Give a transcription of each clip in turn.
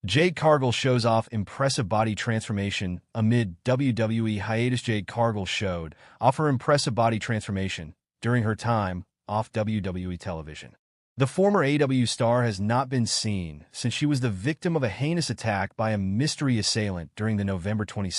Jade Cargill shows off impressive body transformation amid WWE hiatus. Jade Cargill showed off her impressive body transformation during her time off WWE television. The former AEW star has not been seen since she was the victim of a heinous attack by a mystery assailant during the November 22,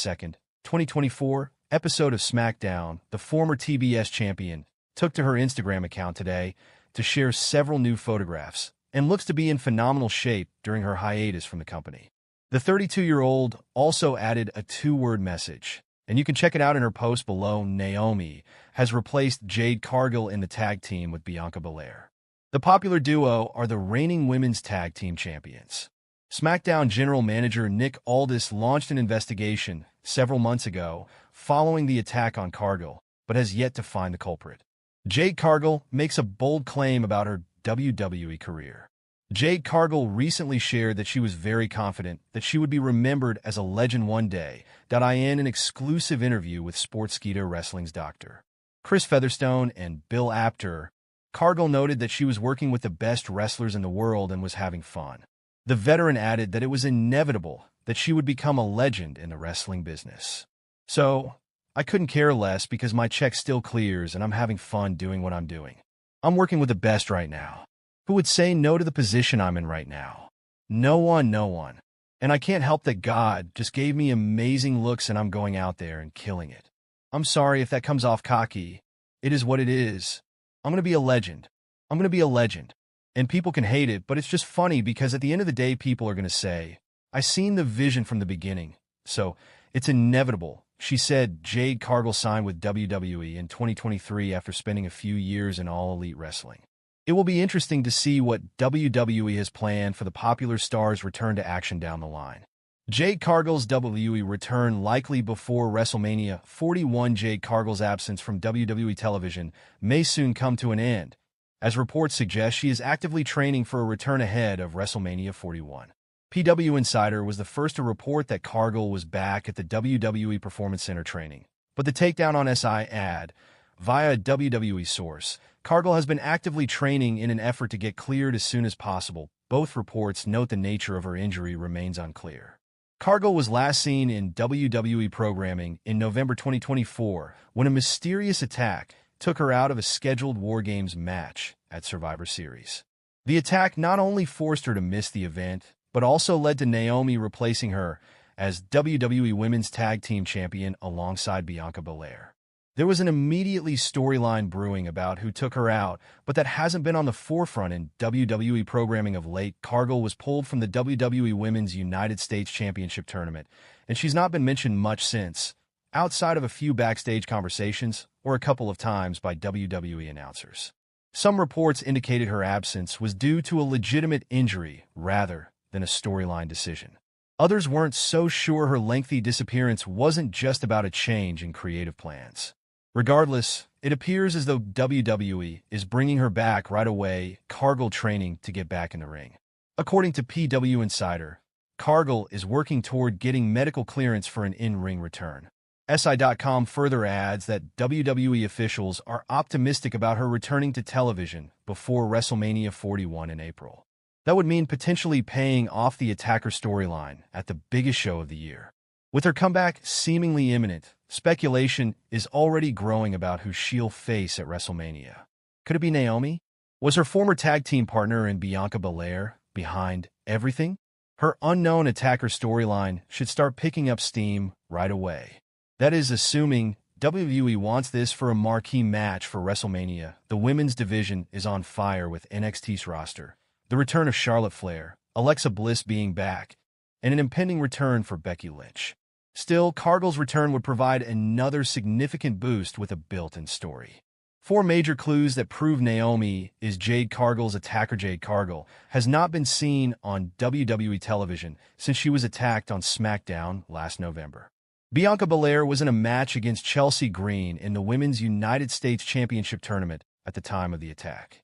2024 episode of Smackdown. The former TBS champion took to her Instagram account today to share several new photographs and looks to be in phenomenal shape during her hiatus from the company. The 32-year-old also added a two-word message, and you can check it out in her post below. Naomi has replaced Jade Cargill in the tag team with Bianca Belere. The popular duo are the reigning women's tag team champions. Smackdown general manager Nick Aldis launched an investigation several months ago following the attack on Cargill, but has yet to find the culprit. Jade Cargill makes a bold claim about her WWE career. Jade Cargill recently shared that she was very confident that she would be remembered as a legend one day. In an exclusive interview with Sportskeeda Wrestling's Dr. Chris Feterstone and Bill Apter, Cargill noted that she was working with the best wrestlers in the world and was having fun. The veteran added that it was inevitable that she would become a legend in the wrestling business. So, I couldn't care less because my check still clears and I'm having fun doing what I'm doing. I'm working with the best right now. Who would say no to the position I'm in right now? No one. And I can't help that God just gave me amazing looks and I'm going out there and killing it. I'm sorry if that comes off cocky. It is what it is. I'm going to be a legend. And people can hate it, but it's just funny because at the end of the day, people are going to say, I seen the vision from the beginning. So, it's inevitable. She said Jade Cargill signed with WWE in 2023 after spending a few years in All Elite Wrestling. It will be interesting to see what WWE has planned for the popular star's return to action down the line. Jade Cargill's WWE return likely before Wrestlemania 41. Jade Cargill's absence from WWE television may soon come to an end. As reports suggest, she is actively training for a return ahead of Wrestlemania 41. PWINSIDER was the first to report that Cargill was back at the WWE Performance Center training, but the takedown on SI ad, via a WWE source, Cargill has been actively training in an effort to get cleared as soon as possible. Both reports note the nature of her injury remains unclear. Cargill was last seen in WWE programming in November 2024 when a mysterious attack took her out of a scheduled Wargames match at Survivor Series. The attack not only forced her to miss the event, but also led to Naomi replacing her as WWE Women's Tag Team Champion alongside Bianca Belere. There was an immediately storyline brewing about who took her out, but that hasn't been on the forefront in WWE programming of late. Cargill was pulled from the WWE Women's United States Championship tournament, and she's not been mentioned much since, outside of a few backstage conversations or a couple of times by WWE announcers. Some reports indicated her absence was due to a legitimate injury rather than a storyline decision. Others weren't so sure her lengthy disappearance wasn't just about a change in creative plans. Regardless, it appears as though WWE is bringing her back right away. Cargill training to get back in the ring. According to PWINSIDER, Cargill is working toward getting medical clearance for an in-ring return. SI.com further adds that WWE officials are optimistic about her returning to television before WrestleMania 41 in April. That would mean potentially paying off the attacker storyline at the biggest show of the year. With her comeback seemingly imminent, speculation is already growing about who she'll face at WrestleMania. Could it be Naomi? Was her former tag team partner in Bianca Belere behind everything? Her unknown attacker storyline should start picking up steam right away. That is assuming WWE wants this for a marquee match for WrestleMania. The women's division is on fire with NXT's roster, the return of Charlotte Flair, Alexa Bliss being back, and an impending return for Becky Lynch. Still, Cargill's return would provide another significant boost with a built-in story. 4 major clues that prove Naomi is Jade Cargill's attacker. Jade Cargill has not been seen on WWE television since she was attacked on Smackdown last November. Bianca Belere was in a match against Chelsea Green in the Women's United States Championship tournament at the time of the attack.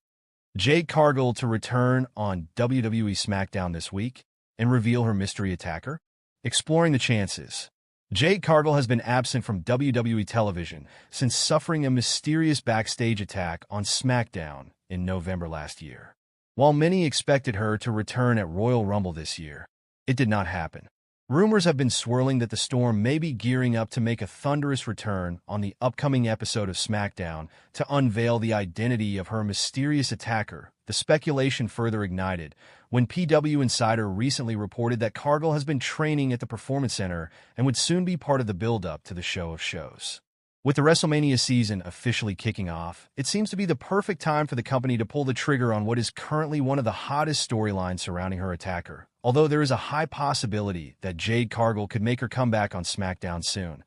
Jade Cargill to return on WWE Smackdown this week and reveal her mystery attacker? Exploring the chances. Jade Cargill has been absent from WWE television since suffering a mysterious backstage attack on Smackdown in November last year. While many expected her to return at Royal Rumble this year, It did not happen. Rumors have been swirling that the Storm may be gearing up to make a thunderous return on the upcoming episode of Smackdown to unveil the identity of her mysterious attacker. The speculation further ignited when PWINSIDER recently reported that Cargill has been training at the Performance Center and would soon be part of the build-up to the show of shows. With the Wrestlemania season officially kicking off, it seems to be the perfect time for the company to pull the trigger on what is currently one of the hottest storylines surrounding her attacker. Although there is a high possibility that Jade Cargill could make her comeback on SmackDown soon,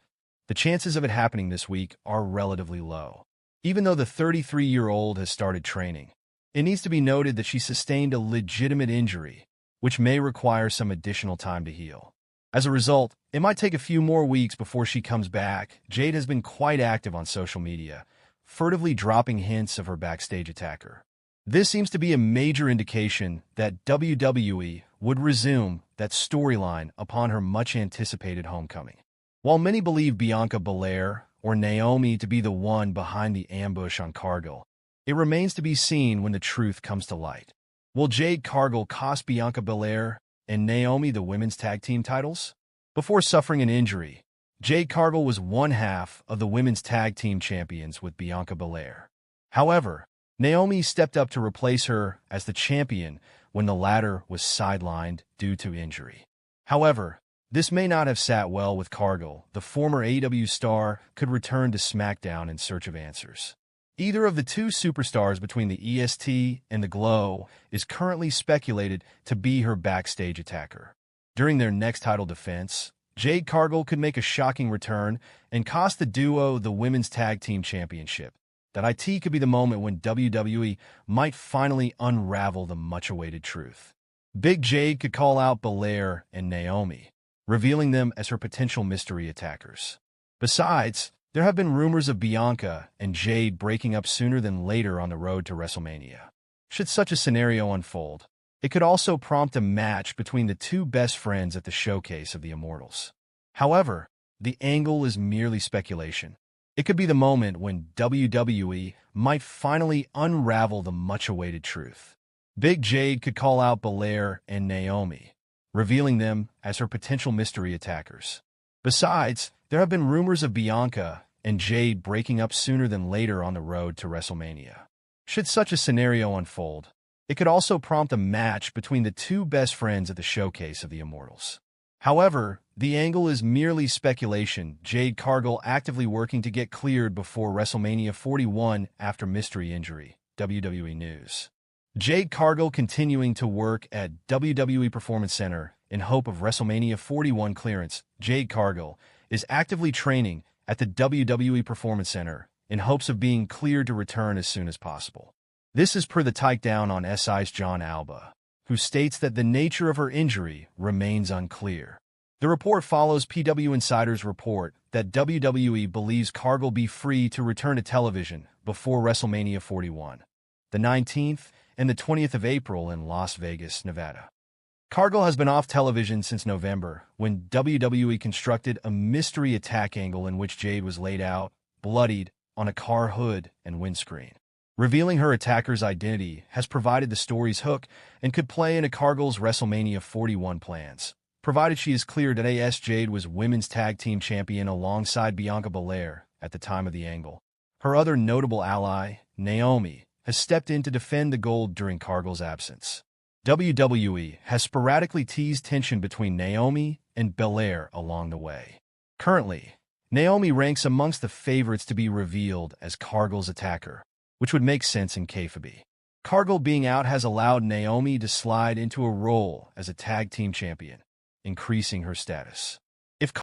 the chances of it happening this week are relatively low. Even though the 33-year-old has started training, it needs to be noted that she sustained a legitimate injury, which may require some additional time to heal. As a result, it might take a few more weeks before she comes back. Jade has been quite active on social media, furtively dropping hints of her backstage attacker. This seems to be a major indication that WWE would resume that storyline upon her much-anticipated homecoming. While many believe Bianca Belere or Naomi to be the one behind the ambush on Cargill, it remains to be seen when the truth comes to light. Will Jade Cargill cost Bianca Belere and Naomi the women's tag team titles? Before suffering an injury, Jade Cargill was one half of the women's tag team champions with Bianca Belere. However, Naomi stepped up to replace her as the champion when the latter was sidelined due to injury. However, this may not have sat well with Cargill. The former AEW star could return to SmackDown in search of answers. Either of the two superstars between the EST and the Glow is currently speculated to be her backstage attacker. During their next title defense, Jade Cargill could make a shocking return and cost the duo the Women's Tag Team Championship. That IT could be the moment when WWE might finally unravel the much-awaited truth. Big Jade could call out Belair and Naomi, revealing them as her potential mystery attackers. Besides, there have been rumors of Bianca and Jade breaking up sooner than later on the road to Wrestlemania. Should such a scenario unfold, it could also prompt a match between the two best friends at the showcase of the Immortals. However, the angle is merely speculation. It could be the moment when WWE might finally unravel the much-awaited truth. Big Jade could call out Belair and Naomi, revealing them as her potential mystery attackers. Besides, there have been rumors of Bianca and Jade breaking up sooner than later on the road to WrestleMania. Should such a scenario unfold, it could also prompt a match between the two best friends at the showcase of the Immortals. However, the angle is merely speculation. Jade Cargill actively working to get cleared before WrestleMania 41 after mystery injury. WWE News. Jade Cargill continuing to work at WWE Performance Center in hope of WrestleMania 41 clearance. Jade Cargill is actively training at the WWE Performance Center in hopes of being cleared to return as soon as possible. This is per the takedown on SI's John Alba, who states that the nature of her injury remains unclear. The report follows PWINSIDER's report that WWE believes Cargill be free to return to television before WrestleMania 41, the 19th and the 20th of April in Las Vegas, Nevada. Cargill has been off television since November, when WWE constructed a mystery attack angle in which Jade was laid out, bloodied, on a car hood and windscreen. Revealing her attacker's identity has provided the story's hook and could play into Cargill's WrestleMania 41 plans. Provided she is cleared at AS, Jade was Women's Tag Team Champion alongside Bianca Biller at the time of the angle. Her other notable ally, Naomi, has stepped in to defend the gold during Cargill's absence. WWE has sporadically teased tension between Naomi and Belair along the way. Currently, Naomi ranks amongst the favorites to be revealed as Cargill's attacker, which would make sense in kayfabe. Cargill being out has allowed Naomi to slide into a role as a tag team champion, increasing her status.